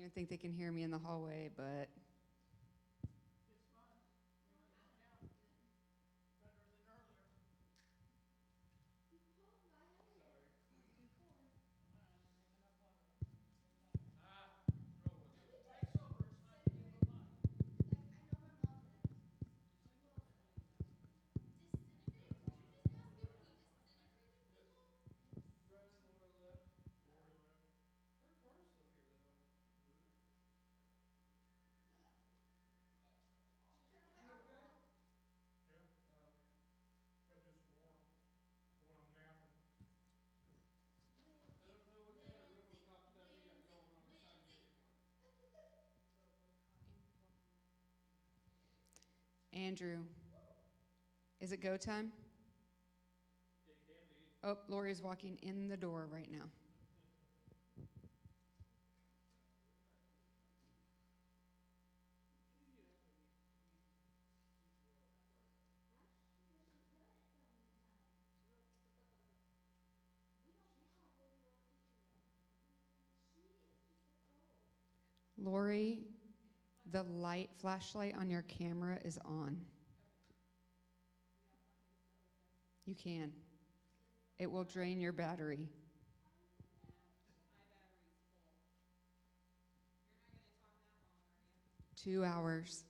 even think they can hear me in the hallway, but Andrew, is it go time? Oh, Lori's walking in the door right now. Lori, the flashlight on your camera is on. You can. It will drain your battery. 2 hours.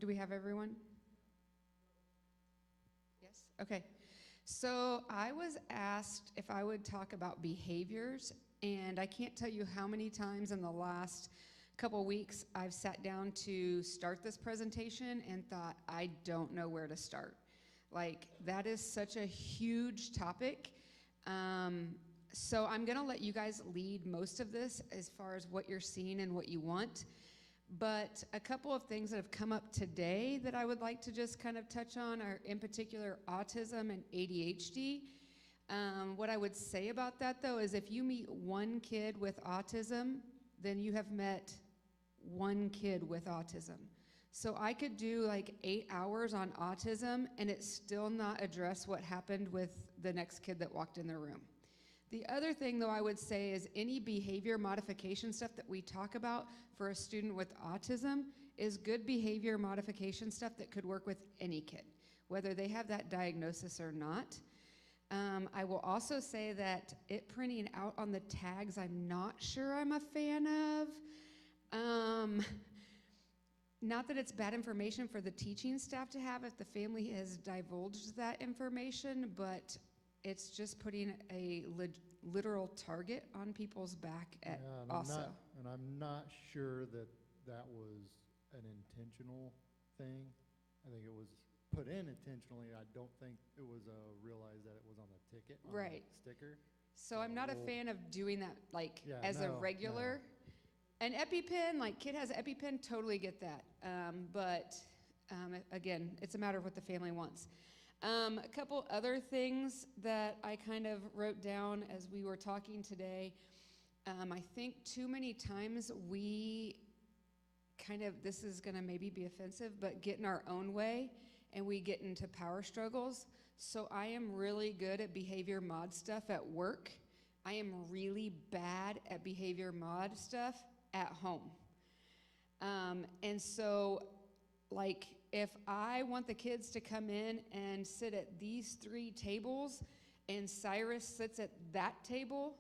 Do we have everyone? Yes? Okay. So I was asked if I would talk about behaviors, and I can't tell you how many times in the last couple weeks I've sat down to start this presentation and thought, I don't know where to start. Like, that is such a huge topic. So I'm going to let you guys lead most of this as far as what you're seeing and what you want. But a couple of things that have come up today that I would like to just kind of touch on are, in particular, autism and ADHD. What I would say about that, though, is if you meet one kid with autism, then you have met one kid with autism. So I could do like 8 hours on autism and it still not address what happened with the next kid that walked in the room. The other thing, though, I would say is any behavior modification stuff that we talk about for a student with autism is good behavior modification stuff that could work with any kid, whether they have that diagnosis or not. I will also say that it printing out on the tags, I'm not sure I'm a fan of. Not that it's bad information for the teaching staff to have if the family has divulged that information, but it's just putting a literal target on people's back also. I'm not sure that that was an intentional thing. I think it was put in intentionally. I don't think it was realized that it was on the ticket, on right. the sticker. So I'm not a fan of doing that as a regular. An EpiPen, like kid has an EpiPen, totally get that. But again, it's a matter of what the family wants. A couple other things that I kind of wrote down as we were talking today. I think too many times we kind of, this is going to maybe be offensive, but get in our own way and we get into power struggles. So I am really good at behavior mod stuff at work. I am really bad at behavior mod stuff at home. And so, like, if I want the kids to come in and sit at these 3 tables and Cyrus sits at that table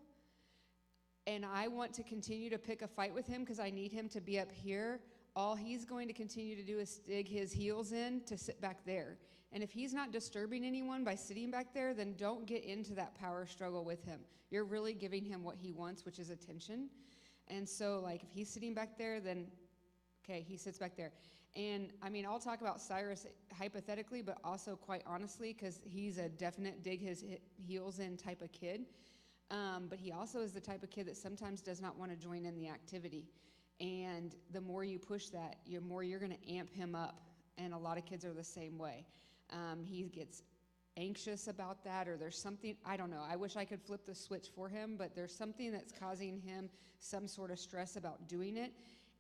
and I want to continue to pick a fight with him because I need him to be up here, all he's going to continue to do is dig his heels in to sit back there. And if he's not disturbing anyone by sitting back there, then don't get into that power struggle with him. You're really giving him what he wants, which is attention. And so, like, if he's sitting back there, then, okay, he sits back there. And, I mean, I'll talk about Cyrus hypothetically, but also quite honestly, because he's a definite dig his heels in type of kid. But he also is the type of kid that sometimes does not want to join in the activity. And the more you push that, the more you're going to amp him up. And a lot of kids are the same way. He gets anxious about that, or there's something, I don't know. I wish I could flip the switch for him, but there's something that's causing him some sort of stress about doing it.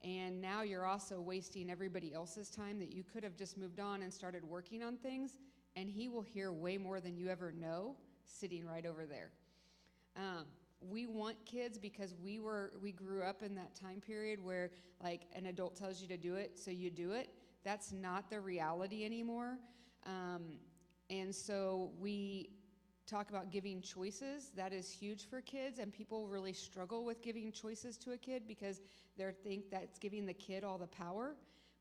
And now you're also wasting everybody else's time that you could have just moved on and started working on things, and he will hear way more than you ever know sitting right over there. We want kids because we grew up in that time period where like an adult tells you to do it, so you do it. That's not the reality anymore. And so we talk about giving choices. That is huge for kids, and people really struggle with giving choices to a kid because they think that's giving the kid all the power.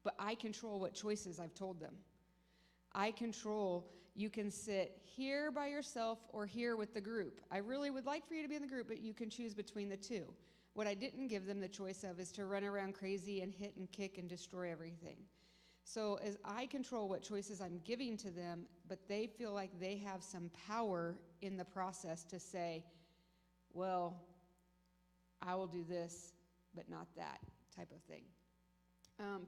But I control what choices I've told them. I control, you can sit here by yourself or here with the group. I really would like for you to be in the group, but you can choose between the two. What I didn't give them the choice of is to run around crazy and hit and kick and destroy everything. So as I control what choices I'm giving to them, but they feel like they have some power in the process to say, well, I will do this, but not that type of thing.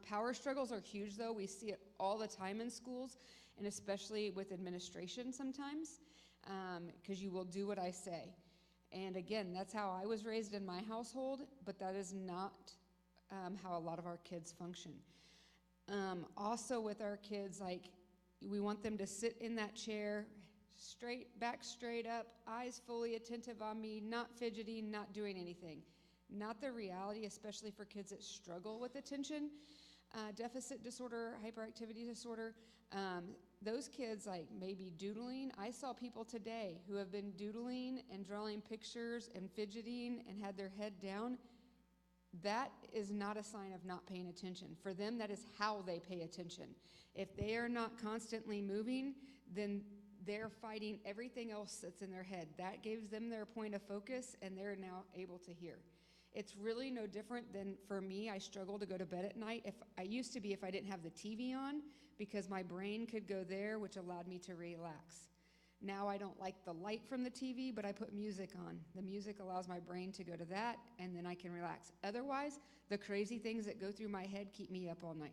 Power struggles are huge, though. We see it all the time in schools, and especially with administration sometimes, because you will do what I say. And again, that's how I was raised in my household, but that is not how a lot of our kids function. Also with our kids, like, we want them to sit in that chair, back straight up, eyes fully attentive on me, not fidgeting, not doing anything. Not the reality, especially for kids that struggle with attention deficit disorder, hyperactivity disorder. Those kids, like, maybe doodling. I saw people today who have been doodling and drawing pictures and fidgeting and had their head down. That is not a sign of not paying attention. For them, that is how they pay attention. If they are not constantly moving, then they're fighting everything else that's in their head. That gives them their point of focus, and they're now able to hear. It's really no different than, for me, I struggle to go to bed at night. If I didn't have the TV on, because my brain could go there, which allowed me to relax. Now I don't like the light from the TV, but I put music on. The music allows my brain to go to that, and then I can relax. Otherwise, the crazy things that go through my head keep me up all night.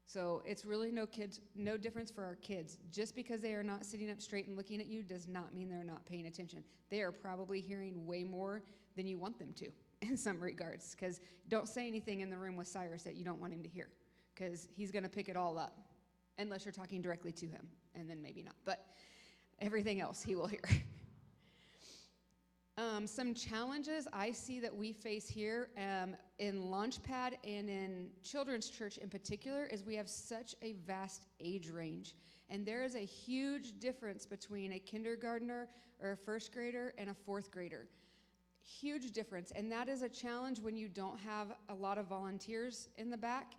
So it's really no difference for our kids. Just because they are not sitting up straight and looking at you does not mean they're not paying attention. They are probably hearing way more than you want them to in some regards, because don't say anything in the room with Cyrus that you don't want him to hear, because he's going to pick it all up, unless you're talking directly to him, and then maybe not. But everything else he will hear. Some challenges I see that we face here in Launchpad and in Children's Church in particular is we have such a vast age range. And there is a huge difference between a kindergartner or a first grader and a fourth grader. Huge difference. And that is a challenge when you don't have a lot of volunteers in the back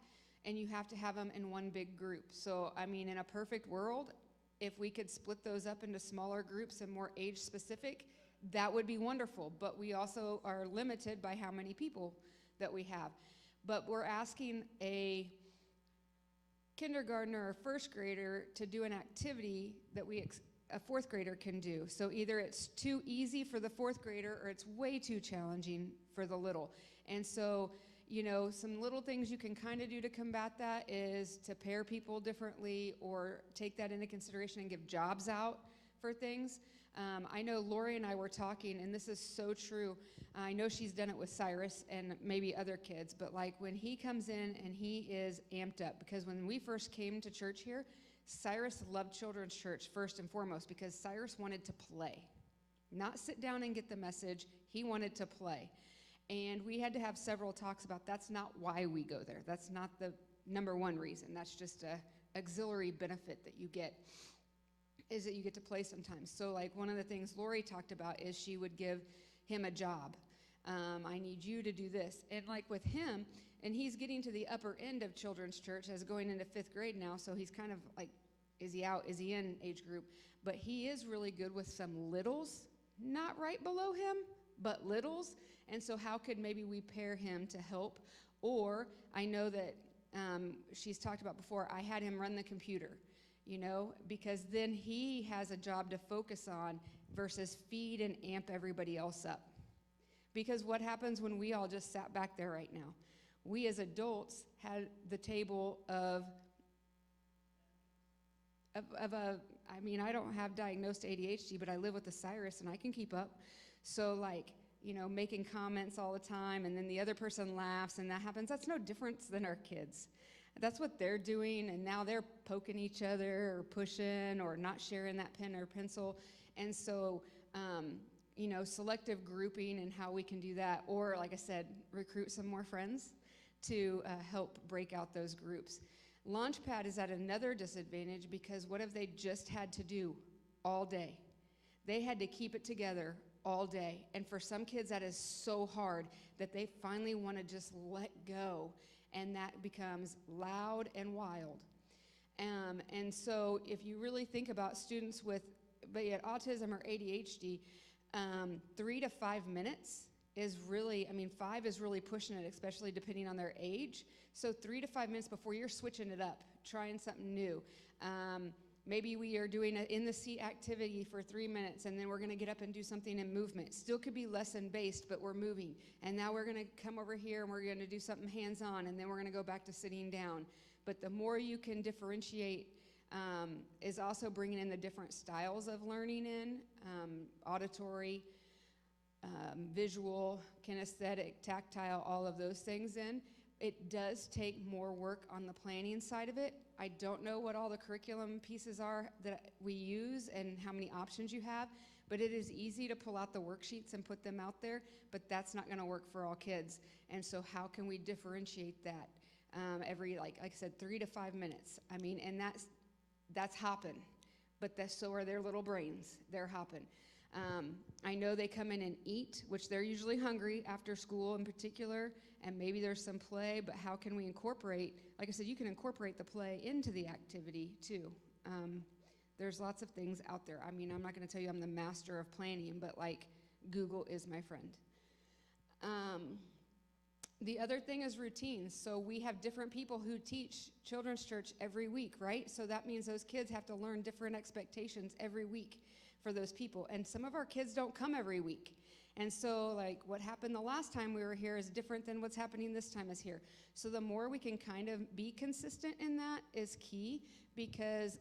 and you have to have them in one big group. So, I mean, in a perfect world, if we could split those up into smaller groups and more age specific, that would be wonderful. But we also are limited by how many people that we have. But we're asking a kindergartner or first grader to do an activity that a fourth grader can do. So either it's too easy for the fourth grader or it's way too challenging for the little. And so, you know, some little things you can kind of do to combat that is to pair people differently or take that into consideration and give jobs out for things. I know Lori and I were talking, and this is so true. I know she's done it with Cyrus and maybe other kids, but like when he comes in and he is amped up, because when we first came to church here, Cyrus loved Children's Church first and foremost because Cyrus wanted to play, not sit down and get the message. He wanted to play. And we had to have several talks about that's not why we go there. That's not the number one reason. That's just a auxiliary benefit that you get, is that you get to play sometimes. So like one of the things Lori talked about is she would give him a job. I need you to do this. And like with him, and he's getting to the upper end of Children's Church as going into 5th grade now, so he's kind of like, is he out, is he in age group? But he is really good with some littles, not right below him, but littles. And so how could maybe we pair him to help? Or I know that she's talked about before, I had him run the computer, you know, because then he has a job to focus on versus feed and amp everybody else up. Because what happens when we all just sat back there right now? We as adults had the table of I mean, I don't have diagnosed ADHD, but I live with a Cyrus and I can keep up. So like, you know, making comments all the time and then the other person laughs and that happens. That's no different than our kids. That's what they're doing, and now they're poking each other or pushing or not sharing that pen or pencil. And so, you know, selective grouping and how we can do that, or like I said, recruit some more friends to help break out those groups. Launchpad is at another disadvantage because what have they just had to do all day? They had to keep it together all day. And for some kids, that is so hard that they finally want to just let go. And that becomes loud and wild. And so if you really think about students with be it autism or ADHD, 3 to 5 minutes is really, I mean, 5 is really pushing it, especially depending on their age. So 3 to 5 minutes before you're switching it up, trying something new. Maybe we are doing an in-the-seat activity for 3 minutes, and then we're going to get up and do something in movement. Still could be lesson-based, but we're moving. And now we're going to come over here, and we're going to do something hands-on, and then we're going to go back to sitting down. But the more you can differentiate is also bringing in the different styles of learning in, auditory, visual, kinesthetic, tactile, all of those things in. It does take more work on the planning side of it. I don't know what all the curriculum pieces are that we use and how many options you have, but it is easy to pull out the worksheets and put them out there, but that's not gonna work for all kids. And so how can we differentiate that? Every, like I said, 3 to 5 minutes. I mean, and that's hopping, but so are their little brains. They're hopping. I know they come in and eat, which they're usually hungry after school in particular, and maybe there's some play, but how can we incorporate, like I said, you can incorporate the play into the activity too. There's lots of things out there. I mean, I'm not gonna tell you I'm the master of planning, but like Google is my friend. The other thing is routines. So we have different people who teach children's church every week, right? So that means those kids have to learn different expectations every week for those people. And some of our kids don't come every week. And so like what happened the last time we were here is different than what's happening this time is here. So the more we can kind of be consistent in that is key, because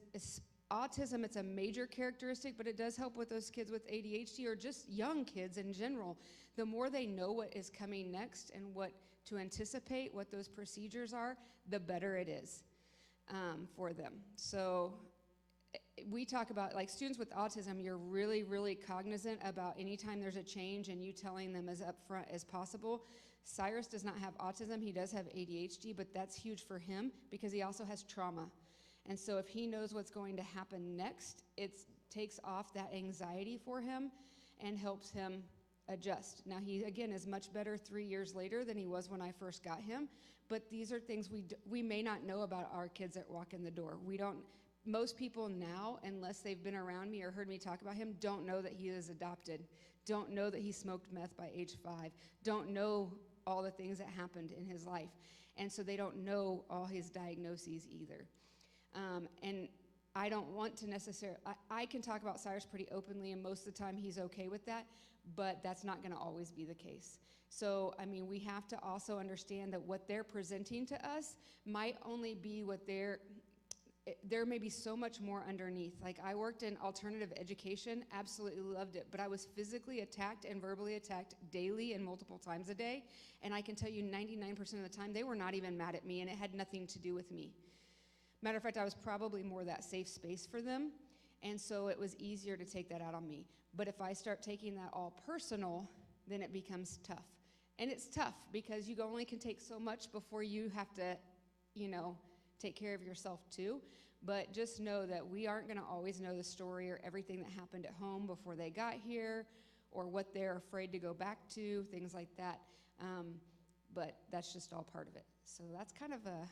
autism, it's a major characteristic, but it does help with those kids with ADHD or just young kids in general. The more they know what is coming next and what to anticipate, what those procedures are, the better it is for them. So we talk about, like, students with autism, you're really, really cognizant about anytime there's a change and you telling them as upfront as possible. Cyrus does not have autism. He does have ADHD, but that's huge for him because he also has trauma. And so if he knows what's going to happen next, it takes off that anxiety for him and helps him adjust. Now, he, again, is much better 3 years later than he was when I first got him, but these are things we may not know about our kids that walk in the door. We don't. Most people now, unless they've been around me or heard me talk about him, don't know that he is adopted, don't know that he smoked meth by age 5, don't know all the things that happened in his life. And so they don't know all his diagnoses either. And I don't want to necessarily, I can talk about Cyrus pretty openly, and most of the time he's okay with that, but that's not gonna always be the case. So, I mean, we have to also understand that what they're presenting to us might only be what there may be so much more underneath. Like, I worked in alternative education, absolutely loved it, but I was physically attacked and verbally attacked daily and multiple times a day, and I can tell you 99% of the time they were not even mad at me, and it had nothing to do with me. Matter of fact, I was probably more that safe space for them, and so it was easier to take that out on me. But if I start taking that all personal, then it becomes tough. And it's tough because you only can take so much before you have to, take care of yourself too. But just know that we aren't gonna always know the story or everything that happened at home before they got here, or what they're afraid to go back to, things like that. But that's just all part of it. So that's kind of a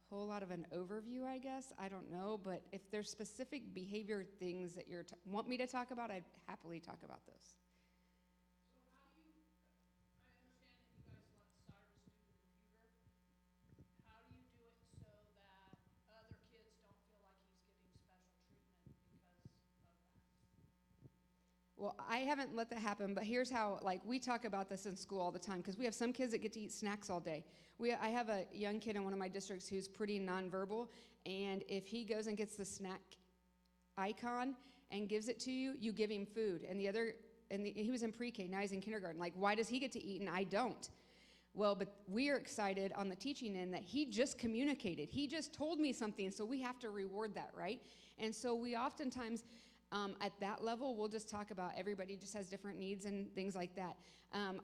whole lot of an overview, I guess. I don't know, but if there's specific behavior things that you want me to talk about, I'd happily talk about those. Well, I haven't let that happen, but here's how, like, we talk about this in school all the time because we have some kids that get to eat snacks all day. I have a young kid in one of my districts who's pretty nonverbal, and if he goes and gets the snack icon and gives it to you, you give him food. And he was in pre-K, now he's in kindergarten. Like, why does he get to eat and I don't? Well, but we are excited on the teaching end that he just communicated. He just told me something, so we have to reward that, right? And so we oftentimes, at that level, we'll just talk about everybody just has different needs and things like that.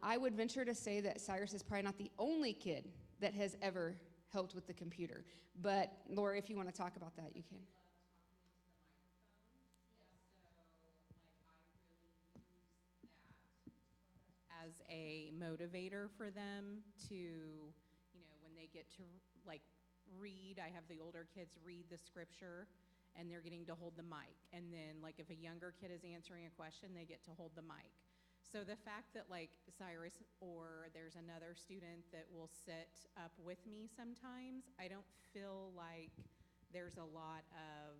I would venture to say that Cyrus is probably not the only kid that has ever helped with the computer. But, Laura, if you want to talk about that, you can. As a motivator for them to, when they get to like read, I have the older kids read the scripture and they're getting to hold the mic. And then like if a younger kid is answering a question, they get to hold the mic. So the fact that like Cyrus or there's another student that will sit up with me sometimes, I don't feel like there's a lot of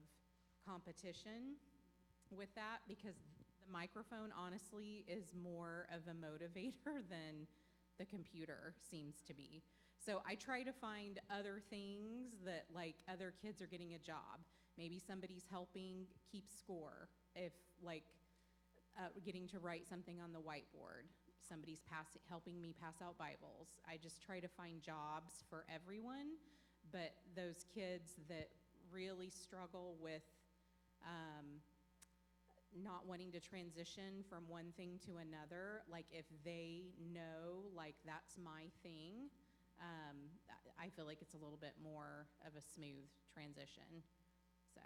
competition with that because the microphone honestly is more of a motivator than the computer seems to be. So I try to find other things that like other kids are getting a job. Maybe somebody's helping keep score. If like getting to write something on the whiteboard. Somebody's helping me pass out Bibles. I just try to find jobs for everyone, but those kids that really struggle with not wanting to transition from one thing to another, like if they know like that's my thing, I feel like it's a little bit more of a smooth transition. So.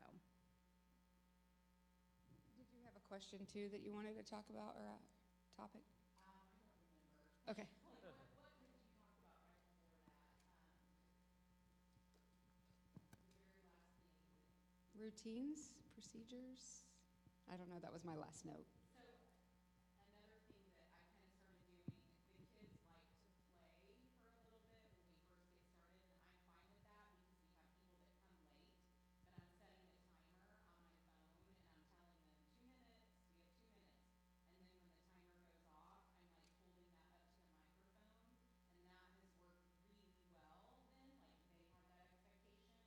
Did you have a question too that you wanted to talk about or a topic? I don't remember. Okay. What did you talk about right before that? The very last thing. Routines, procedures. I don't know. That was my last note. So another thing that I kind of started doing, the kids like to play for a little bit when we first get started, and I'm fine with that because we have people that come late, but I'm setting a timer on my phone and I'm telling them 2 minutes, we have 2 minutes. And then when the timer goes off, I'm like holding that up to the microphone, and that has worked really well then, like they have that expectation,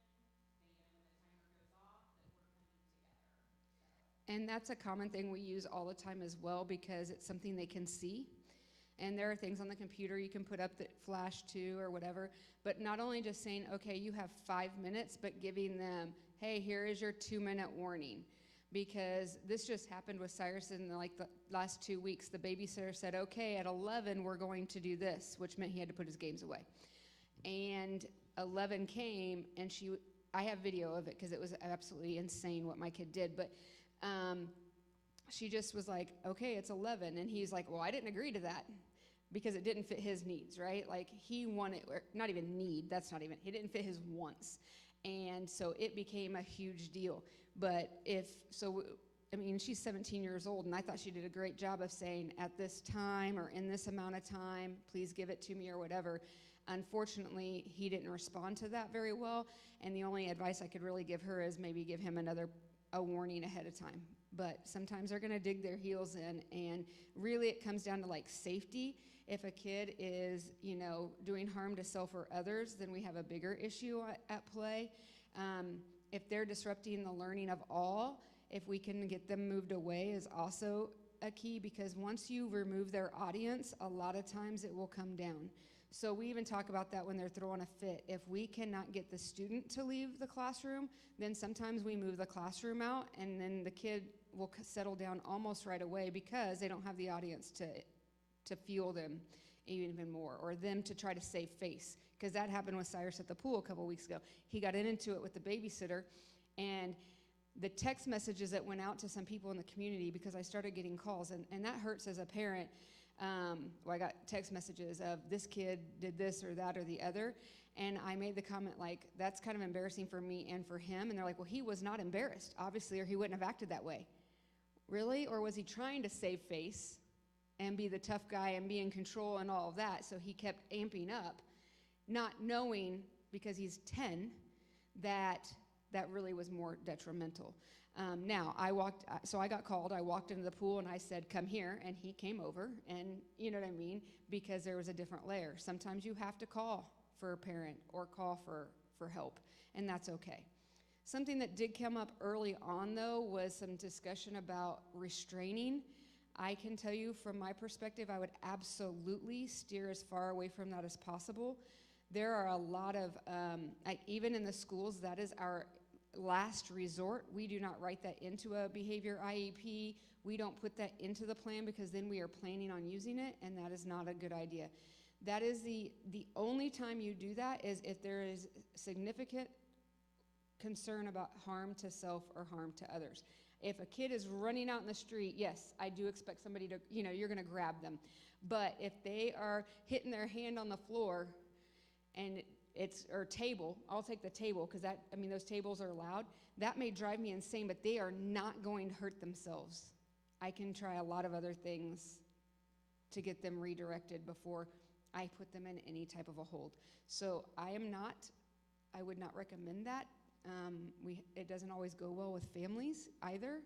they know when the timer goes off that we're coming together, so. And that's a common thing we use all the time as well because it's something they can see. And there are things on the computer you can put up that flash to or whatever. But not only just saying, okay, you have 5 minutes, but giving them, hey, here is your 2-minute warning. Because this just happened with Cyrus in the last 2 weeks. The babysitter said, okay, at 11, we're going to do this, which meant he had to put his games away. And 11 came, and I have video of it because it was absolutely insane what my kid did. But she just was like, okay, it's 11. And he's like, well, I didn't agree to that because it didn't fit his needs, right? Like he wanted, or not even need, he didn't fit his wants. And so it became a huge deal. But she's 17 years old, and I thought she did a great job of saying at this time or in this amount of time, please give it to me or whatever. Unfortunately, he didn't respond to that very well. And the only advice I could really give her is maybe give him a warning ahead of time. But sometimes they're going to dig their heels in, and really it comes down to like safety. If a kid is, doing harm to self or others, then we have a bigger issue at play. If they're disrupting the learning of all, if we can get them moved away is also a key, because once you remove their audience, a lot of times it will come down. So we even talk about that when they're throwing a fit. If we cannot get the student to leave the classroom, then sometimes we move the classroom out, and then the kid will settle down almost right away because they don't have the audience to fuel them even more, or them to try to save face. Because that happened with Cyrus at the pool a couple weeks ago. He got into it with the babysitter, and the text messages that went out to some people in the community, because I started getting calls, and that hurts as a parent. I got text messages of this kid did this or that or the other, and I made the comment like, that's kind of embarrassing for me and for him. And they're like, well, he was not embarrassed, obviously, or he wouldn't have acted that way. Really? Or was he trying to save face and be the tough guy and be in control and all of that? So he kept amping up, not knowing, because he's 10, that really was more detrimental. Now, so I got called, I walked into the pool and I said, come here, and he came over, and you know what I mean? Because there was a different layer. Sometimes you have to call for a parent or call for help, and that's okay. Something that did come up early on, though, was some discussion about restraining. I can tell you from my perspective, I would absolutely steer as far away from that as possible. There are a lot of, even in the schools, that is our last resort. We do not write that into a behavior IEP. We don't put that into the plan because then we are planning on using it, and that is not a good idea. That is the only time you do that is if there is significant concern about harm to self or harm to others. If a kid is running out in the street, yes, I do expect somebody to, you're going to grab them. But if they are hitting their hand on the floor and or table, I'll take the table because those tables are loud. That may drive me insane, but they are not going to hurt themselves. I can try a lot of other things to get them redirected before I put them in any type of a hold. So I would not recommend that. It doesn't always go well with families either.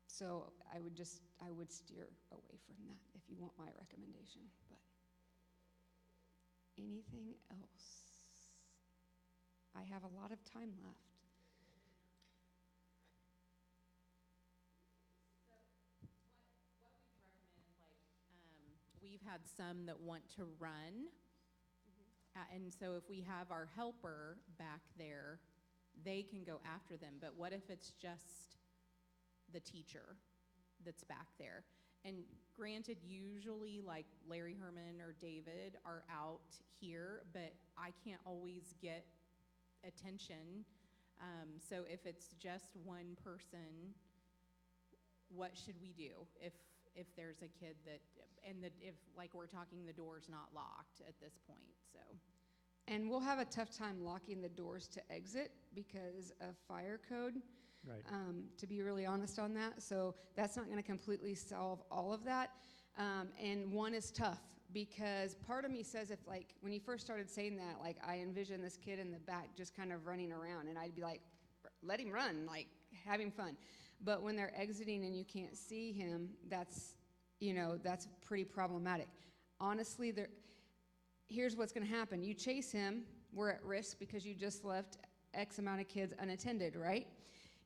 So I would steer away from that if you want my recommendation. But anything else? I have a lot of time left. We've had some that want to run. And so if we have our helper back there, they can go after them. But what if it's just the teacher that's back there? And granted, usually like Larry Herman or David are out here, but I can't always get attention. So if it's just one person, what should we do if there's a kid if like we're talking, the door's not locked at this point? So, and we'll have a tough time locking the doors to exit because of fire code. Right. To be really honest on that, so that's not going to completely solve all of that. And one is tough because part of me says if like when you first started saying that, like I envision this kid in the back just kind of running around, and I'd be like, let him run, like having fun. But when they're exiting and you can't see him, that's pretty problematic. Honestly, here's what's going to happen. You chase him, we're at risk because you just left X amount of kids unattended, right?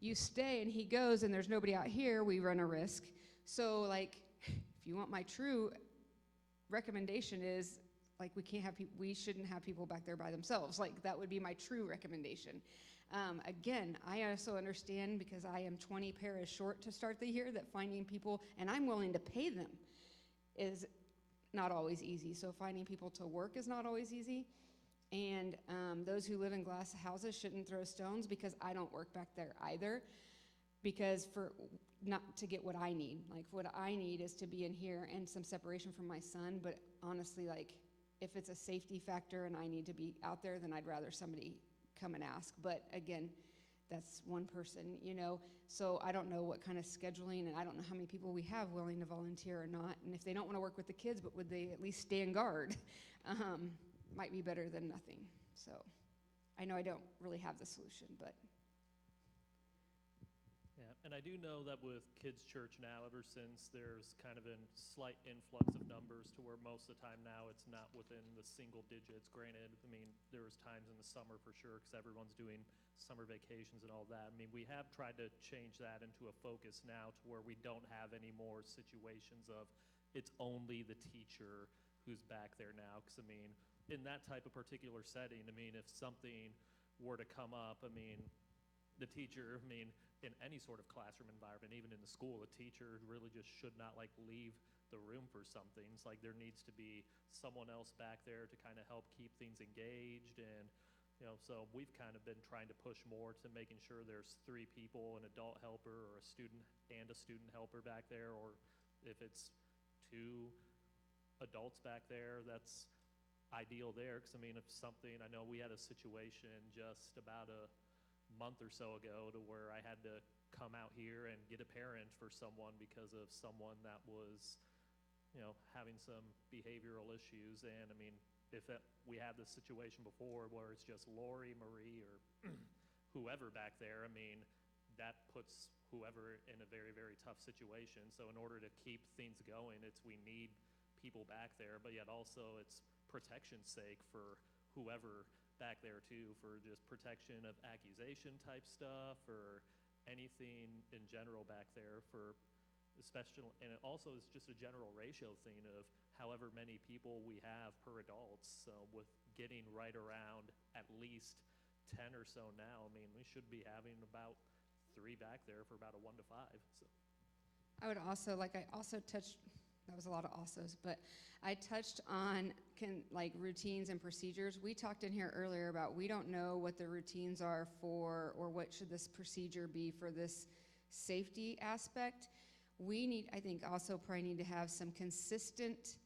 You stay and he goes and there's nobody out here, we run a risk. So like, if you want my true recommendation is like we shouldn't have people back there by themselves. Like that would be my true recommendation. Again, I also understand because I am 20 paras short to start the year that finding people, and I'm willing to pay them, is not always easy. So finding people to work is not always easy. And those who live in glass houses shouldn't throw stones because I don't work back there either. Because not to get what I need. Like what I need is to be in here and some separation from my son. But honestly, like if it's a safety factor and I need to be out there, then I'd rather somebody come and ask. But again, that's one person, so I don't know what kind of scheduling, and I don't know how many people we have willing to volunteer or not. And if they don't want to work with the kids, but would they at least stand guard, might be better than nothing. So I know I don't really have the solution, but. Yeah, and I do know that with Kids Church now, ever since there's kind of a slight influx of numbers to where most of the time now it's not within the single digits. Granted, I mean, there was times in the summer for sure because everyone's doing summer vacations and all that. I mean, we have tried to change that into a focus now to where we don't have any more situations of it's only the teacher who's back there now. Because, I mean, in that type of particular setting, I mean, if something were to come up, I mean, the teacher, I mean, in any sort of classroom environment, even in the school, a teacher really just should not like leave the room for something. It's like there needs to be someone else back there to kind of help keep things engaged. And, so we've kind of been trying to push more to making sure there's 3 people, an adult helper or a student and a student helper back there. Or if it's 2 adults back there, that's ideal there. Because, I mean, if something, I know we had a situation just about a month or so ago to where I had to come out here and get a parent for someone because of someone that was, having some behavioral issues. And I mean, if we had this situation before where it's just Lori, Marie, or whoever back there, I mean, that puts whoever in a very, very tough situation. So in order to keep things going, we need people back there, but yet also it's protection's sake for whoever back there too, for just protection of accusation type stuff or anything in general back there, for especially, and it also is just a general ratio thing of however many people we have per adults. So with getting right around at least 10 or so now, I mean, we should be having about 3 back there for about a 1 to 5. So I would also, I also touched, that was a lot of alsos, but I touched on routines and procedures. We talked in here earlier about we don't know what the routines are for, or what should this procedure be for this safety aspect. We need, I think, also probably need to have some consistent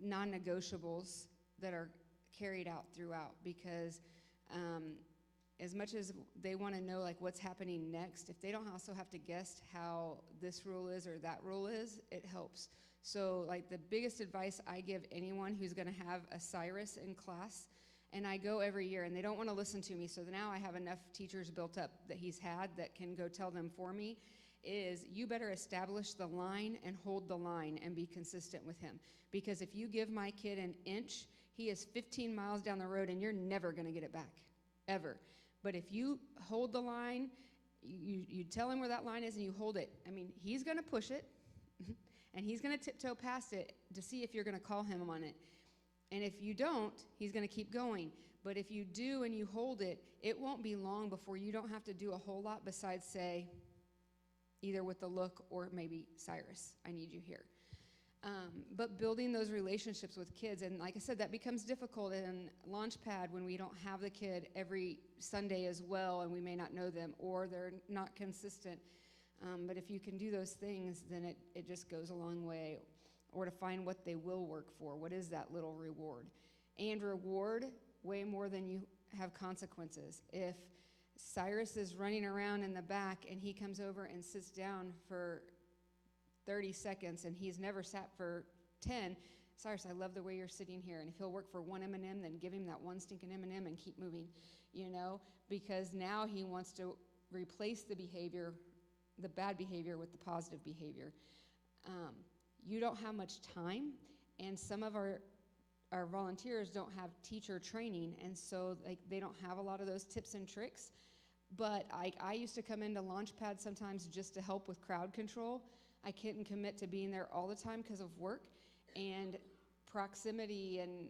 non-negotiables that are carried out throughout, because as much as they want to know what's happening next, if they don't also have to guess how this rule is or that rule is, it helps. So the biggest advice I give anyone who's going to have a Cyrus in class, and I go every year and they don't want to listen to me, so now I have enough teachers built up that he's had that can go tell them for me, is you better establish the line and hold the line and be consistent with him. Because if you give my kid an inch, he is 15 miles down the road and you're never going to get it back, ever. But if you hold the line, you tell him where that line is and you hold it. I mean, he's going to push it and he's going to tiptoe past it to see if you're going to call him on it. And if you don't, he's going to keep going. But if you do and you hold it, it won't be long before you don't have to do a whole lot besides say, either with the look or maybe, Cyrus, I need you here. But building those relationships with kids, and like I said, that becomes difficult in Launchpad when we don't have the kid every Sunday as well, and we may not know them, or they're not consistent. But if you can do those things, then it just goes a long way. Or to find what they will work for. What is that little reward? And reward way more than you have consequences. If Cyrus is running around in the back and he comes over and sits down for 30 seconds and he's never sat for 10, Cyrus, I love the way you're sitting here. And if he'll work for one M&M, then give him that one stinking M&M and keep moving, because now he wants to replace the behavior, the bad behavior, with the positive behavior. You don't have much time, and some of our volunteers don't have teacher training, and so they don't have a lot of those tips and tricks. But I used to come into Launchpad sometimes just to help with crowd control. I couldn't commit to being there all the time because of work, and proximity and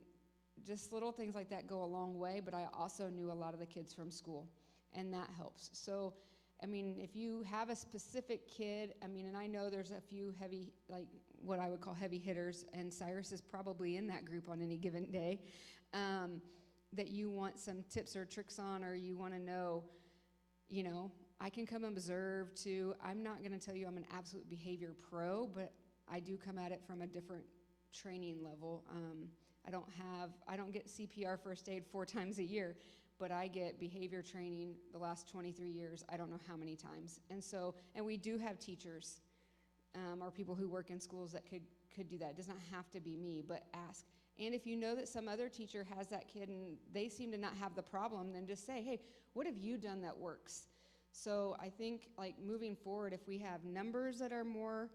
just little things like that go a long way, but I also knew a lot of the kids from school, and that helps. So, I mean, if you have a specific kid, and I know there's a few heavy, what I would call heavy hitters, and Cyrus is probably in that group on any given day, that you want some tips or tricks on, or you want to know, I can come observe too. I'm not going to tell you I'm an absolute behavior pro, but I do come at it from a different training level. I don't get CPR first aid 4 times a year, but I get behavior training the last 23 years, I don't know how many times. And we do have teachers or people who work in schools that could do that. It does not have to be me, but ask. And if you know that some other teacher has that kid and they seem to not have the problem, then just say, hey, what have you done that works? So I think moving forward, if we have numbers that are more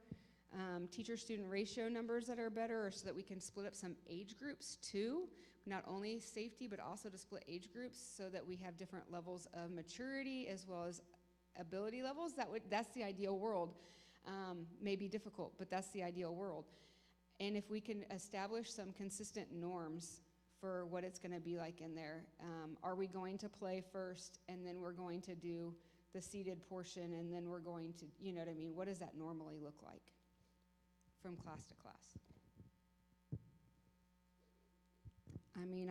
teacher-student ratio numbers that are better, or so that we can split up some age groups too, not only safety, but also to split age groups so that we have different levels of maturity as well as ability levels. That's the ideal world. May be difficult, but that's the ideal world. And if we can establish some consistent norms for what it's going to be like in there, are we going to play first, and then we're going to do the seated portion, and then we're going to, what does that normally look like from class to class?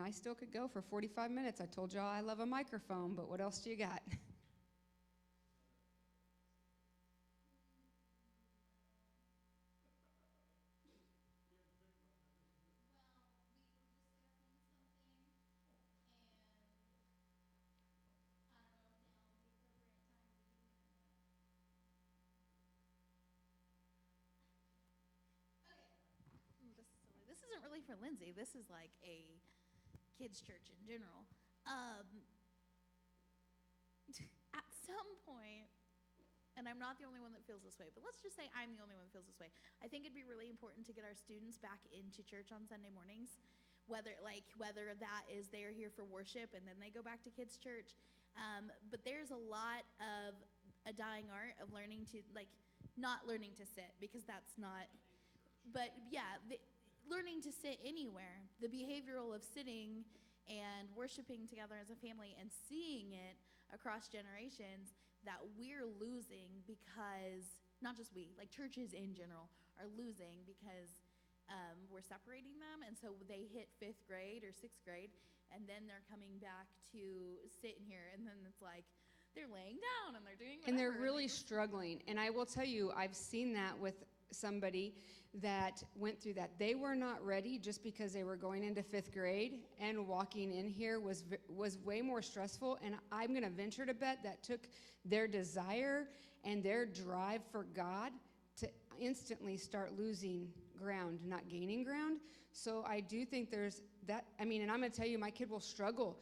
I still could go for 45 minutes. I told y'all I love a microphone, but what else do you got? This isn't really for Lindsay. This is like a kids' church in general. at some point, and I'm not the only one that feels this way, but let's just say I'm the only one that feels this way. I think it'd be really important to get our students back into church on Sunday mornings, whether that is they're here for worship and then they go back to kids' church. But there's a lot of a dying art of learning to, not learning to sit, because that's not, but yeah, learning to sit anywhere. The behavioral of sitting and worshiping together as a family and seeing it across generations that we're losing because, not just we, like churches in general are losing because we're separating them, and so they hit 5th grade or 6th grade, and then they're coming back to sit in here, and then it's like they're laying down and they're doing whatever. And they're really struggling. And I will tell you, I've seen that with somebody that went through that. They were not ready just because they were going into 5th grade, and walking in here was way more stressful. And I'm going to venture to bet that took their desire and their drive for God to instantly start losing ground, not gaining ground. So I do think there's that. I mean, and I'm going to tell you, my kid will struggle.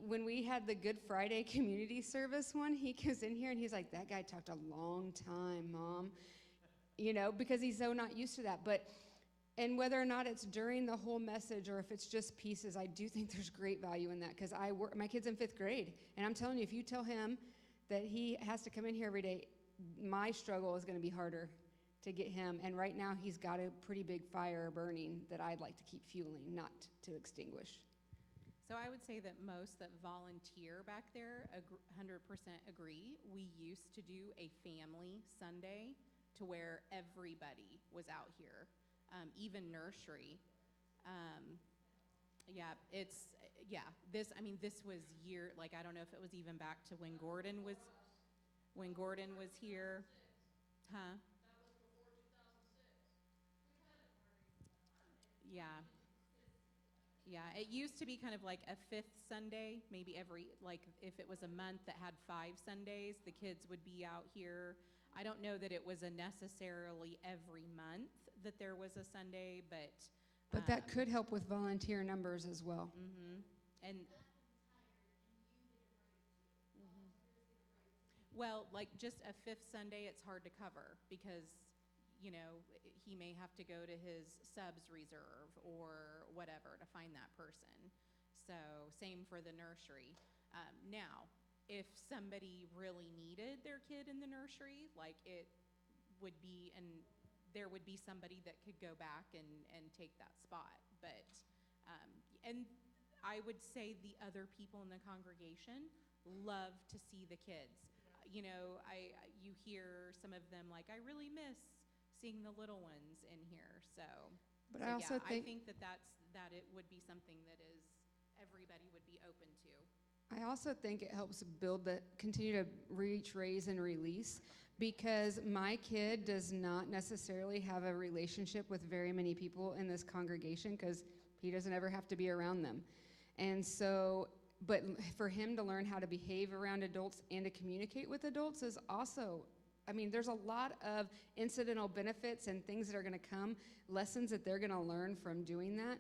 When we had the Good Friday community service one, he goes in here and he's like, that guy talked a long time, Mom. You know, because he's so not used to that. And whether or not it's during the whole message or if it's just pieces, I do think there's great value in that, because my kid's in 5th grade, and I'm telling you, if you tell him that he has to come in here every day, my struggle is going to be harder to get him. And right now he's got a pretty big fire burning that I'd like to keep fueling, not to extinguish. So I would say that most that volunteer back there 100% agree. We used to do a family Sunday to where everybody was out here, even nursery. This was I don't know if it was even back to when Gordon was here. Huh? That was before 2006. Yeah, it used to be kind of like a 5th Sunday, maybe if it was a month that had 5 Sundays, the kids would be out here. I don't know that it was a necessarily every month that there was a Sunday, but that could help with volunteer numbers as well. Mm-hmm. Well, like just a 5th Sunday, it's hard to cover because, you know, he may have to go to his subs reserve or whatever to find that person. So same for the nursery. Now, if somebody really needed their kid in the nursery, there would be somebody that could go back and take that spot. But, and I would say the other people in the congregation love to see the kids. You know, you hear some of them like, I really miss seeing the little ones in here. But I also think that it would be something that everybody would be open to. I also think it helps continue to reach, raise, and release, because my kid does not necessarily have a relationship with very many people in this congregation because he doesn't ever have to be around them. And so, but for him to learn how to behave around adults and to communicate with adults is also, there's a lot of incidental benefits and things that are going to come, lessons that they're going to learn from doing that.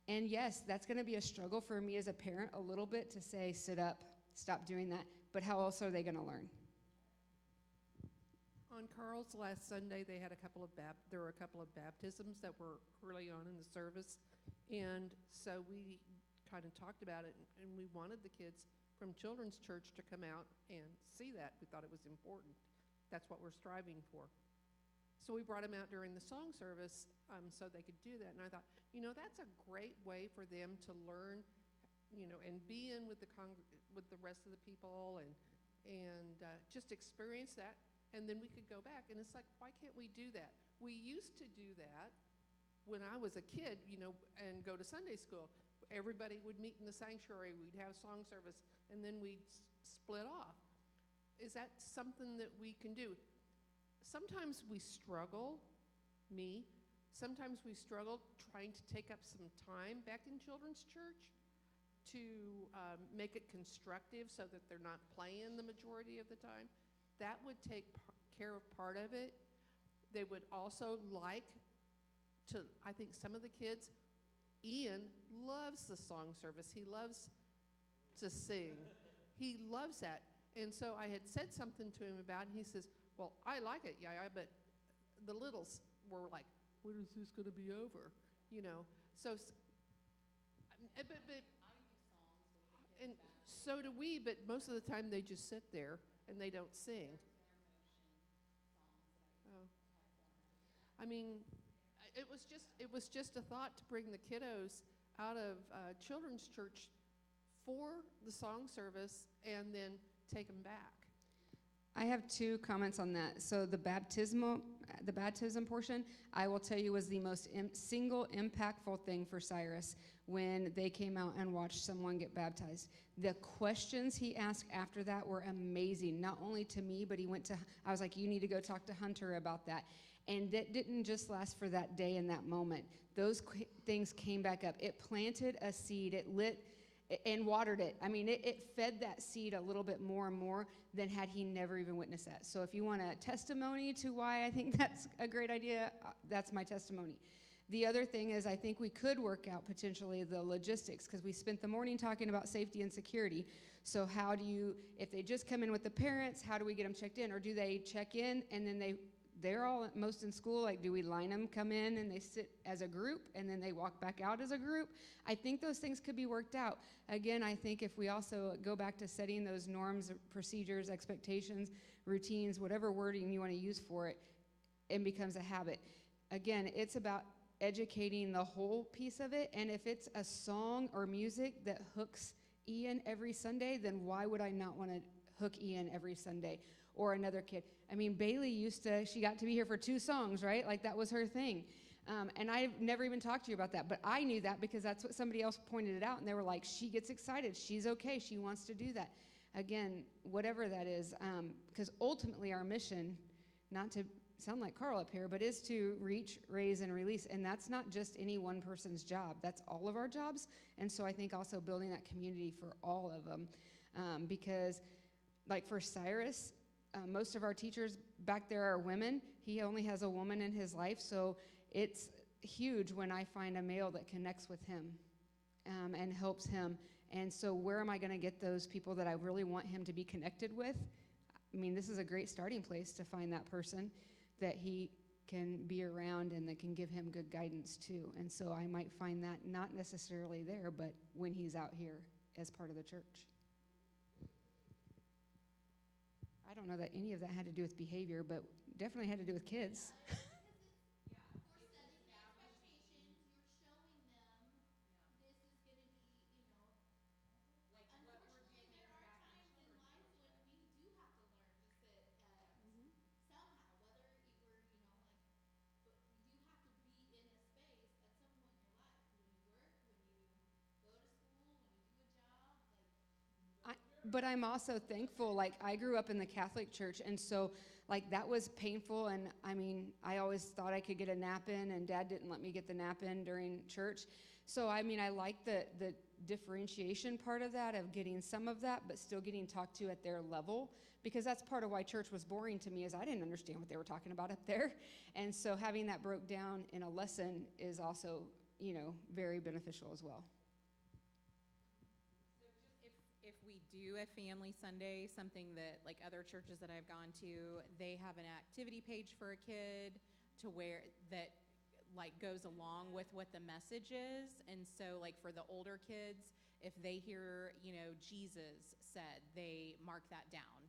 And yes, that's going to be a struggle for me as a parent a little bit to say, sit up, stop doing that. But how else are they going to learn? On Carl's last Sunday, there were a couple of baptisms that were early on in the service. And so we kind of talked about it, and we wanted the kids from Children's Church to come out and see that. We thought it was important. That's what we're striving for. So we brought them out during the song service so they could do that. And I thought, that's a great way for them to learn, and be in with the rest of the people and just experience that. And then we could go back. And it's like, why can't we do that? We used to do that when I was a kid, and go to Sunday school. Everybody would meet in the sanctuary. We'd have song service, and then we'd split off. Is that something that we can do? Sometimes we struggle, sometimes we struggle trying to take up some time back in children's church to make it constructive so that they're not playing the majority of the time. That would take care of part of it. They would also like to, I think some of the kids, Ian loves the song service. He loves to sing. He loves that. And so I had said something to him about it, and he says, well, I like it, yeah, but the littles were like, when is this going to be over? You know, so, and so do we, but most of the time they just sit there and they don't sing. Oh. I mean, it was just a thought to bring the kiddos out of children's church for the song service and then take them back. I have 2 comments on that. So the baptism portion, I will tell you, was the most single impactful thing for Cyrus when they came out and watched someone get baptized. The questions he asked after that were amazing, not only to me, but I was like, you need to go talk to Hunter about that. And that didn't just last for that day and that moment. Those things came back up. It planted a seed. It lit and watered it. I mean, it fed that seed a little bit more and more than had he never even witnessed that. So if you want a testimony to why I think that's a great idea, that's my testimony. The other thing is, I think we could work out potentially the logistics, because we spent the morning talking about safety and security. So how do you, if they just come in with the parents, how do we get them checked in? Or do they check in and then they're all most in school? Like, do we line them, come in, and they sit as a group, and then they walk back out as a group? I think those things could be worked out. Again, I think if we also go back to setting those norms, procedures, expectations, routines, whatever wording you want to use for it, it becomes a habit. Again, it's about educating the whole piece of it, and if it's a song or music that hooks Ian every Sunday, then why would I not want to hook Ian every Sunday? Or another kid. I mean, Bailey she got to be here for 2 songs, right? Like, that was her thing. And I've never even talked to you about that, but I knew that because that's what somebody else pointed it out, and they were like, she gets excited, she's okay, she wants to do that. Again, whatever that is, because ultimately our mission, not to sound like Carl up here, but is to reach, raise, and release, and that's not just any one person's job, that's all of our jobs. And so I think also building that community for all of them, because like for Cyrus, most of our teachers back there are women. He only has a woman in his life, so it's huge when I find a male that connects with him and helps him. And so where am I going to get those people that I really want him to be connected with? I mean, this is a great starting place to find that person that he can be around and that can give him good guidance too. And so I might find that not necessarily there, but when he's out here as part of the church. I don't know that any of that had to do with behavior, but definitely had to do with kids. But I'm also thankful, like, I grew up in the Catholic Church, and so, like, that was painful, and, I mean, I always thought I could get a nap in, and Dad didn't let me get the nap in during church. So, I mean, I like the differentiation part of that, of getting some of that, but still getting talked to at their level, because that's part of why church was boring to me, is I didn't understand what they were talking about up there. And so having that broke down in a lesson is also, very beneficial as well. If we do a family Sunday, something that like other churches that I've gone to, they have an activity page for a kid to where that like goes along with what the message is. And so like for the older kids, if they hear, Jesus said, they mark that down.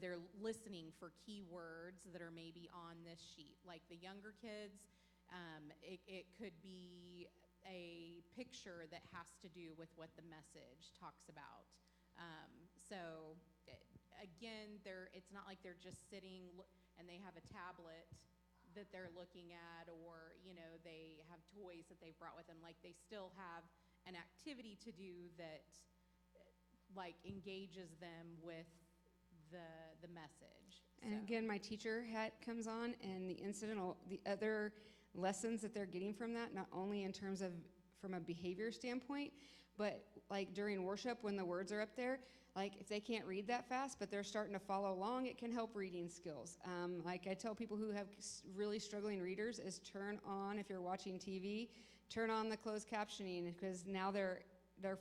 They're listening for key words that are maybe on this sheet. Like the younger kids, it could be a picture that has to do with what the message talks about. Again, it's not like they're just sitting and they have a tablet that they're looking at, or, they have toys that they've brought with them. Like, they still have an activity to do that, like, engages them with the message. And again, my teacher hat comes on, and the other lessons that they're getting from that, not only in terms of from a behavior standpoint, but like during worship when the words are up there, like if they can't read that fast, but they're starting to follow along, it can help reading skills. Like I tell people who have really struggling readers is turn on, if you're watching TV, turn on the closed captioning, because now they're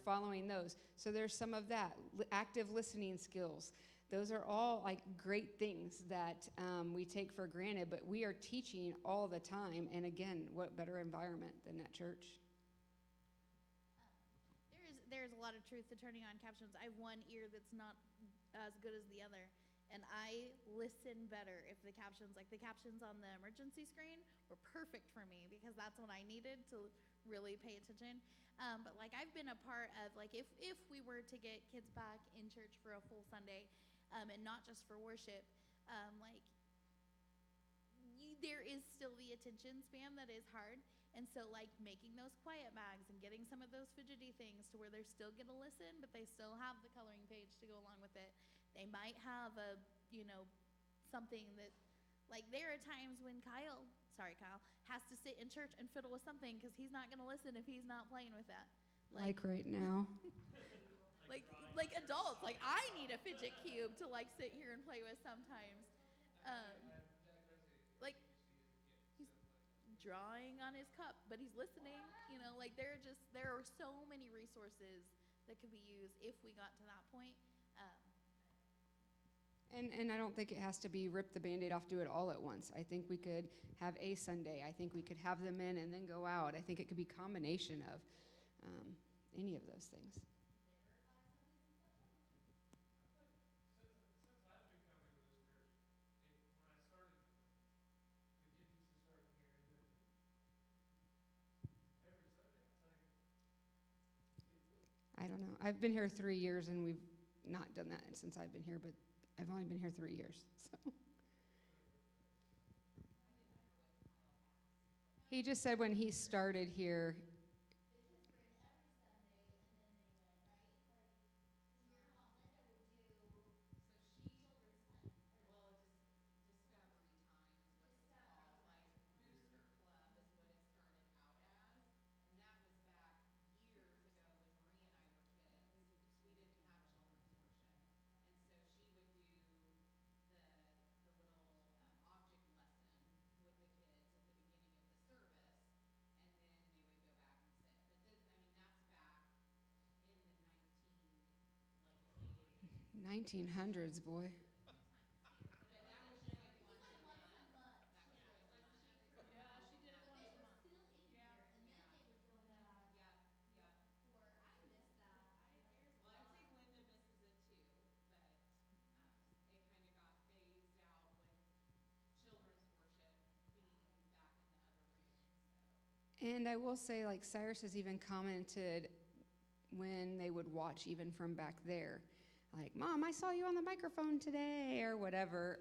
following those. So there's some of that, active listening skills those are all like great things that we take for granted, but we are teaching all the time. And again, what better environment than at church? There's a lot of truth to turning on captions. I have one ear that's not as good as the other, and I listen better if the captions on the emergency screen were perfect for me, because that's what I needed to really pay attention. But like, I've been a part of, like, if we were to get kids back in church for a full Sunday, and not just for worship, there is still the attention span that is hard. And so, like, making those quiet bags and getting some of those fidgety things to where they're still going to listen, but they still have the coloring page to go along with it. They might have something that, like, there are times when Kyle, has to sit in church and fiddle with something because he's not going to listen if he's not playing with that. Like right now. like adults, like, I need a fidget cube to, like, sit here and play with sometimes. Like, he's drawing on his cup, but he's listening, like, there are so many resources that could be used if we got to that point. And I don't think it has to be rip the Band-Aid off, do it all at once. I think we could have a Sunday. I think we could have them in and then go out. I think it could be a combination of any of those things. I don't know. I've been here 3 years, and we've not done that since I've been here, but I've only been here 3 years. So he just said when he started here, Like, 1900s, boy. And I will say, like, Cyrus has even commented when they would watch even from back there, like, Mom, I saw you on the microphone today, or whatever.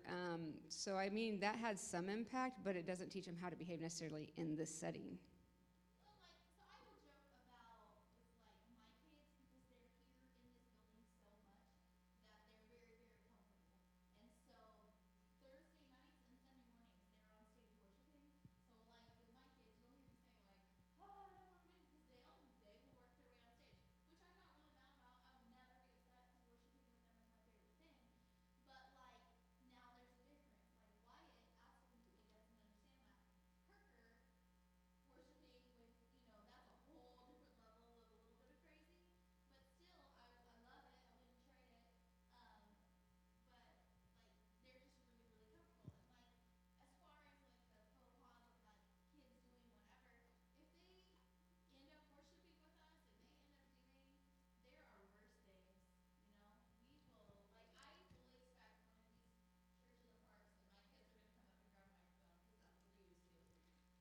So, I mean, that had some impact, but it doesn't teach them how to behave necessarily in this setting.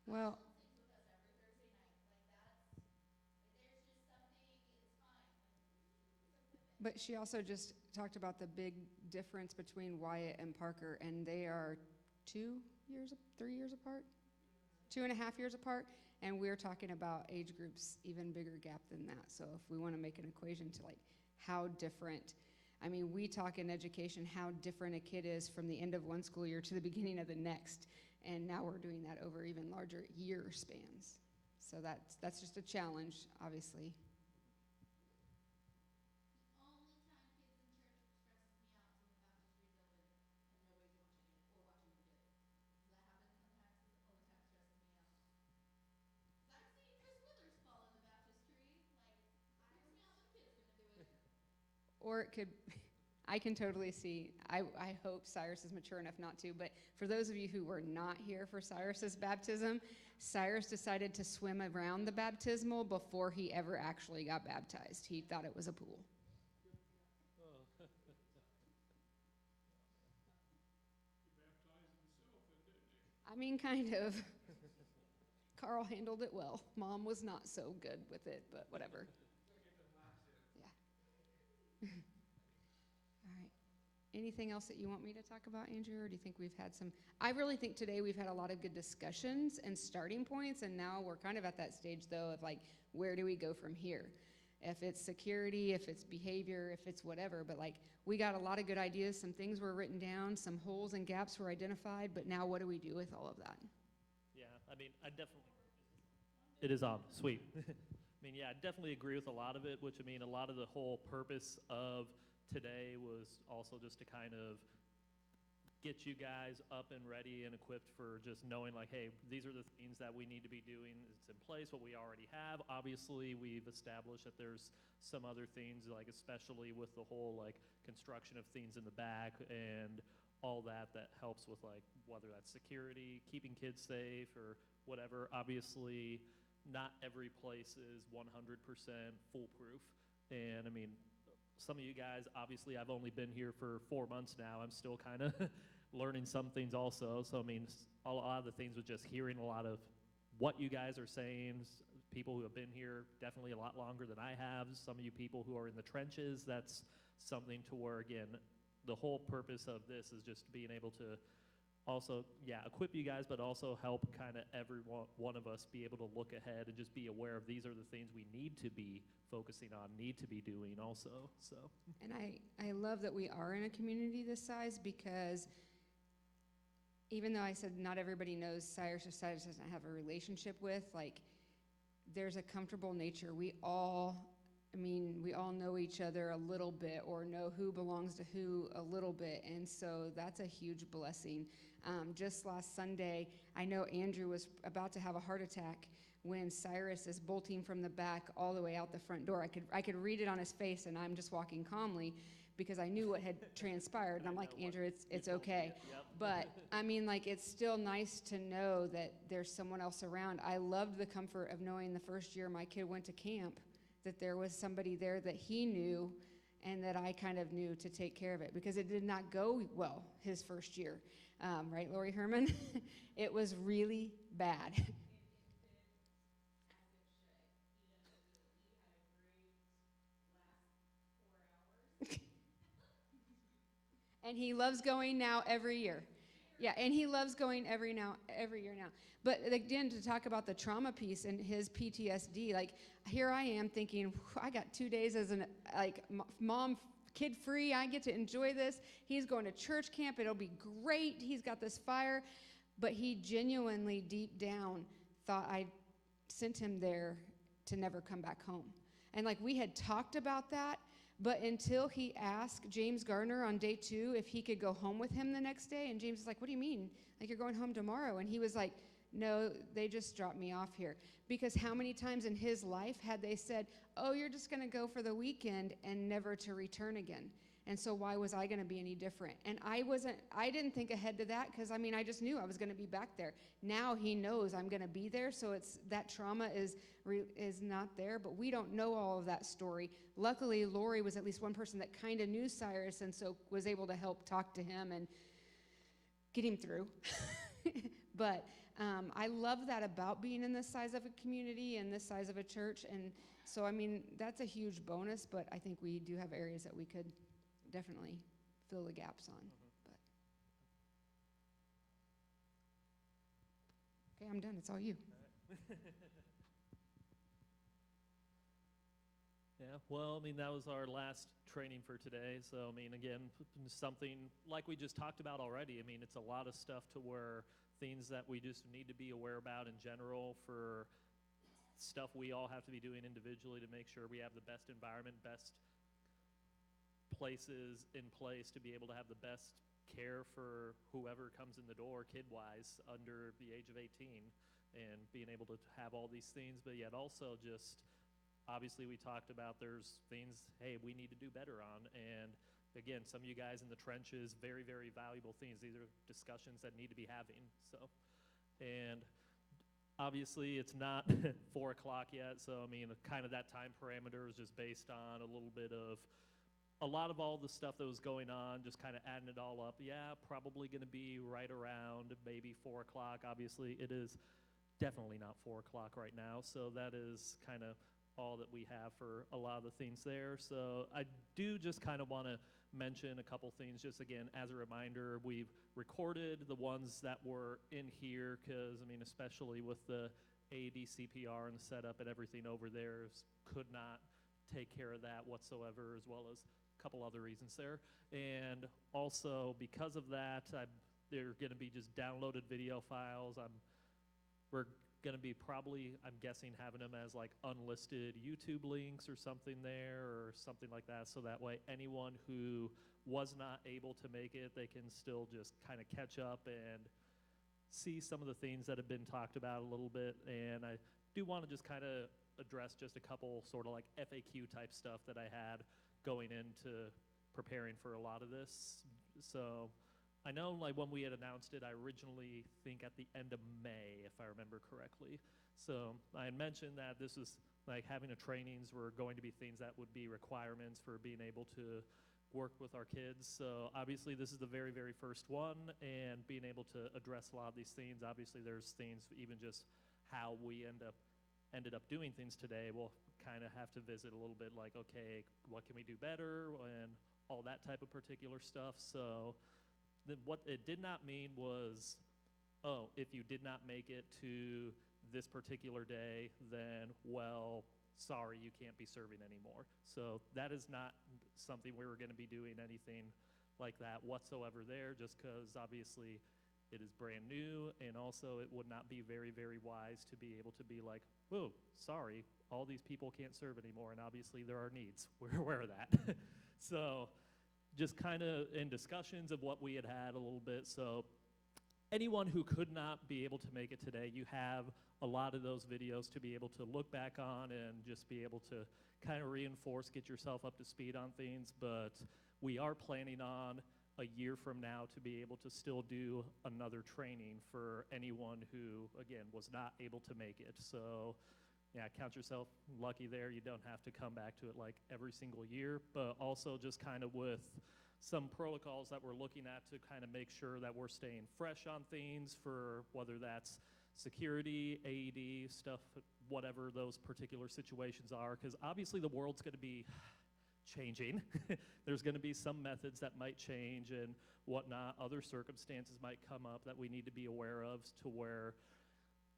Well, but she also just talked about the big difference between Wyatt and Parker, and they are 3 years apart? 2.5 years apart, and we're talking about age groups, even bigger gap than that. So if we want to make an equation to, like, how different, I mean, we talk in education how different a kid is from the end of one school year to the beginning of the next, and now we're doing that over even larger year spans. So that's just a challenge, obviously. Or it could, I can totally see. I hope Cyrus is mature enough not to, but for those of you who were not here for Cyrus's baptism, Cyrus decided to swim around the baptismal before he ever actually got baptized. He thought it was a pool. I mean, kind of. Carl handled it well. Mom was not so good with it, but whatever. Yeah. All right. Anything else that you want me to talk about, Andrew, or do you think we've had some? I really think today we've had a lot of good discussions and starting points, and now we're kind of at that stage, though, of like, where do we go from here? If it's security, if it's behavior, if it's whatever, but like, we got a lot of good ideas, some things were written down, some holes and gaps were identified, but now what do we do with all of that? Yeah, I mean, I definitely, it is on, sweet. I mean, yeah, I definitely agree with a lot of it, which, I mean, a lot of the whole purpose of today was also just to kind of get you guys up and ready and equipped for just knowing, like, hey, these are the things that we need to be doing. It's in place, what we already have. Obviously, we've established that there's some other things, like especially with the whole, like, construction of things in the back and all that helps with, like, whether that's security, keeping kids safe, or whatever. Obviously, not every place is 100% foolproof. And, I mean, some of you guys, obviously, I've only been here for 4 months now. I'm still kind of learning some things also. So, I mean, a lot of the things with just hearing a lot of what you guys are saying, people who have been here definitely a lot longer than I have, some of you people who are in the trenches, that's something to where, again, the whole purpose of this is just being able to also, yeah, equip you guys, but also help kind of every one of us be able to look ahead and just be aware of these are the things we need to be focusing on, need to be doing also, so. And I love that we are in a community this size, because even though I said not everybody knows Cyrus doesn't have a relationship with, like, there's a comfortable nature. We all know each other a little bit, or know who belongs to who a little bit, and so that's a huge blessing. Just last Sunday, I know Andrew was about to have a heart attack when Cyrus is bolting from the back all the way out the front door. I could read it on his face, and I'm just walking calmly because I knew what had transpired, and I'm like, Andrew, it's okay. Yep. But, I mean, like, it's still nice to know that there's someone else around. I loved the comfort of knowing the first year my kid went to camp that there was somebody there that he knew and that I kind of knew to take care of it, because it did not go well his first year. Right, Lori Herman? It was really bad. And he loves going now every year. Yeah, and he loves going every year now. But again, to talk about the trauma piece and his PTSD, like, here I am thinking, I got 2 days as an, like, mom, kid free, I get to enjoy this. He's going to church camp, it'll be great. He's got this fire. But he genuinely, deep down, thought I sent him there to never come back home. And, like, we had talked about that, but until he asked James Gardner on day 2 if he could go home with him the next day, and James was like, what do you mean? Like, you're going home tomorrow? And he was like, no, they just dropped me off here. Because how many times in his life had they said, oh, you're just going to go for the weekend and never to return again? And so why was I going to be any different? And I didn't think ahead to that, because, I mean, I just knew I was going to be back there. Now he knows I'm going to be there, so that trauma is not there, but we don't know all of that story. Luckily, Lori was at least one person that kind of knew Cyrus, and so was able to help talk to him and get him through. But I love that about being in this size of a community and this size of a church. And so, I mean, that's a huge bonus, but I think we do have areas that we could definitely fill the gaps on. But okay, I'm done. It's all you. Yeah, well, I mean, that was our last training for today. So, I mean, again, something like we just talked about already. I mean, it's a lot of stuff to where things that we just need to be aware about in general, for stuff we all have to be doing individually to make sure we have the best environment, best places in place to be able to have the best care for whoever comes in the door, kid-wise, under the age of 18, and being able to have all these things, but yet also just, obviously we talked about there's things, hey, we need to do better on, and again, some of you guys in the trenches, very, very valuable things. These are discussions that need to be having. So, and obviously it's not 4 o'clock yet. So, I mean, kind of that time parameter is just based on a little bit of a lot of all the stuff that was going on, just kind of adding it all up. Yeah, probably going to be right around maybe 4 o'clock. Obviously, it is definitely not 4 o'clock right now. So that is kind of all that we have for a lot of the things there. So I do just kind of want to mention a couple things, just again, as a reminder. We've recorded the ones that were in here because, I mean, especially with the AED CPR and the setup and everything over there, could not take care of that whatsoever, as well as a couple other reasons there. And also, because of that, they're going to be just downloaded video files. We're going to be probably, I'm guessing, having them as like unlisted YouTube links or something there or something like that, so that way anyone who was not able to make it, they can still just kind of catch up and see some of the things that have been talked about a little bit. And I do want to just kind of address just a couple sort of like FAQ type stuff that I had going into preparing for a lot of this. So I know, like, when we had announced it, I originally think at the end of May, if I remember correctly. So I had mentioned that this was like having a trainings were going to be things that would be requirements for being able to work with our kids. So obviously this is the very, very first one, and being able to address a lot of these things. Obviously there's things, even just how we ended up doing things today, we'll kind of have to visit a little bit, like, okay, what can we do better, and all that type of particular stuff. So what it did not mean was, oh, if you did not make it to this particular day, then, well, sorry, you can't be serving anymore. So that is not something we were going to be doing anything like that whatsoever there, just because obviously it is brand new, and also it would not be very, very wise to be able to be like, oh, sorry, all these people can't serve anymore, and obviously there are needs. We're aware of that. So just kind of in discussions of what we had a little bit. So anyone who could not be able to make it today, you have a lot of those videos to be able to look back on and just be able to kind of reinforce, get yourself up to speed on things. But we are planning on a year from now to be able to still do another training for anyone who, again, was not able to make it. So yeah, count yourself lucky there. You don't have to come back to it like every single year, but also just kind of with some protocols that we're looking at to kind of make sure that we're staying fresh on things, for whether that's security, AED stuff, whatever those particular situations are, because obviously the world's going to be changing. There's going to be some methods that might change and whatnot. Other circumstances might come up that we need to be aware of, to where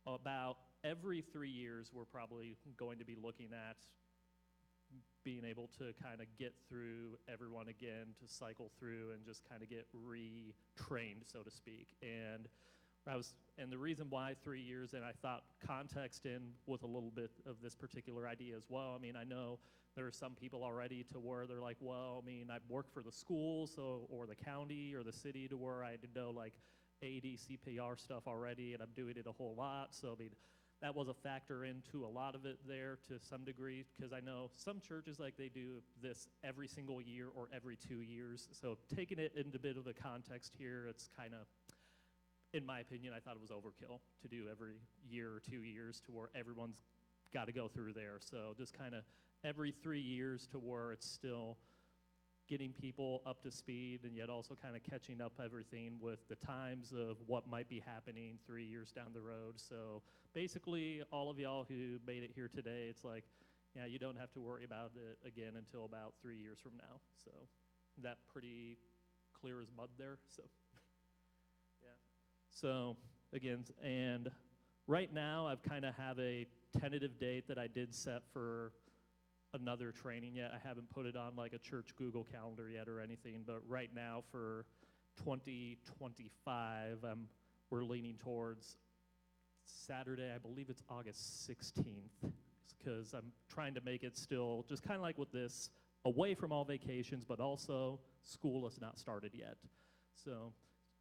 about every 3 years we're probably going to be looking at being able to kind of get through everyone again, to cycle through and just kind of get retrained, so to speak. And the reason why 3 years, and I thought context in with a little bit of this particular idea as well. I mean, I know there are some people already to where they're like, well, I mean, I've worked for the school, so, or the county or the city, to where I had to know like AED CPR stuff already, and I'm doing it a whole lot. So I mean, that was a factor into a lot of it there to some degree, because I know some churches, like, they do this every single year or every 2 years. So taking it into a bit of the context here, it's kind of, in my opinion, I thought it was overkill to do every year or 2 years, to where everyone's got to go through there. So just kind of every 3 years, to where it's still getting people up to speed, and yet also kind of catching up everything with the times of what might be happening 3 years down the road. So basically, all of y'all who made it here today, it's like, yeah, you don't have to worry about it again until about 3 years from now. So that pretty clear as mud there. So yeah. So again, and right now I've kind of have a tentative date that I did set for another training yet. I haven't put it on like a church Google Calendar yet or anything, but right now for 2025, we're leaning towards Saturday, I believe it's August 16th, because I'm trying to make it still just kind of like with this, away from all vacations, but also school has not started yet. So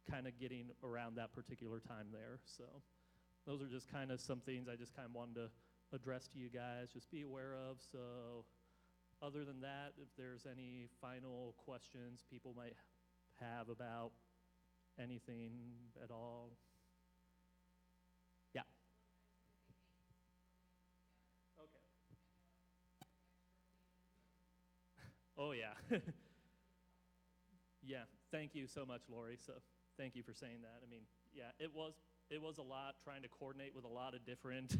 kind of getting around that particular time there. So those are just kind of some things I just kind of wanted to address to you guys, just be aware of. So other than that, if there's any final questions people might have about anything at all. Yeah. Okay. Oh, yeah. Yeah, thank you so much, Lori. So thank you for saying that. I mean, yeah, it was a lot trying to coordinate with a lot of different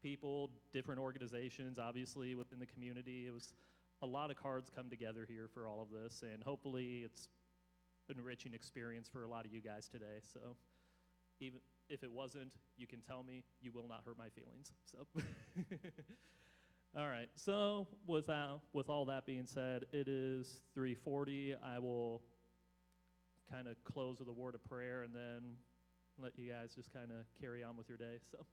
people, different organizations, obviously within the community. It was a lot of cards come together here for all of this, and hopefully it's an enriching experience for a lot of you guys today. So even if it wasn't, you can tell me. You will not hurt my feelings. So all right, so with all that being said, it is 3:40. I will kind of close with a word of prayer and then let you guys just kind of carry on with your day. So,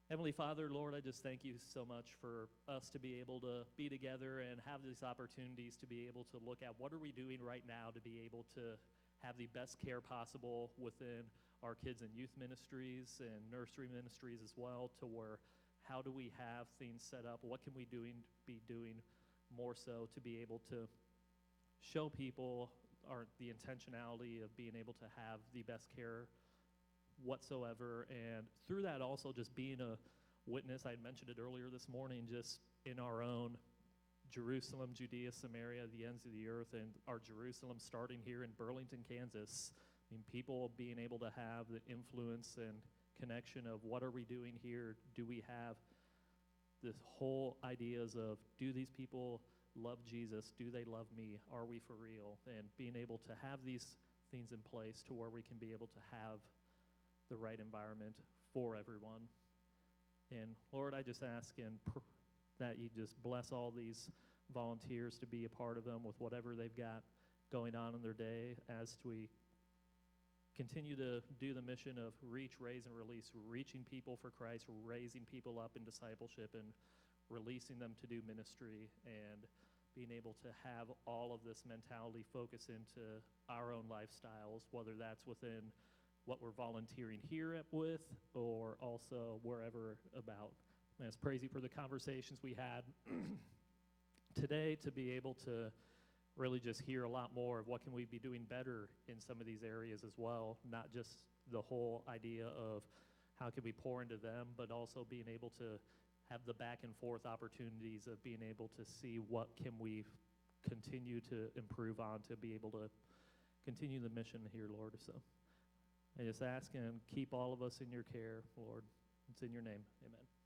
Heavenly Father, Lord, I just thank you so much for us to be able to be together and have these opportunities to be able to look at what are we doing right now to be able to have the best care possible within our kids and youth ministries and nursery ministries as well, to where how do we have things set up? What can we be doing more so to be able to show people the intentionality of being able to have the best care whatsoever, and through that also just being a witness. I had mentioned it earlier this morning, just in our own Jerusalem, Judea, Samaria, the ends of the earth, and our Jerusalem starting here in Burlington, Kansas. I mean, people being able to have the influence and connection of what are we doing here? Do we have this whole ideas of, do these people love Jesus? Do they love me? Are we for real? And being able to have these things in place to where we can be able to have the right environment for everyone. And Lord, I just ask that you just bless all these volunteers to be a part of them with whatever they've got going on in their day as we continue to do the mission of reach, raise, and release, reaching people for Christ, raising people up in discipleship, and releasing them to do ministry, and being able to have all of this mentality focus into our own lifestyles, whether that's within what we're volunteering here with or also wherever about. And it's crazy for the conversations we had today to be able to really just hear a lot more of what can we be doing better in some of these areas as well, not just the whole idea of how can we pour into them, but also being able to have the back and forth opportunities of being able to see what can we continue to improve on to be able to continue the mission here, Lord. So I just ask and keep all of us in your care, Lord. It's in your name. Amen.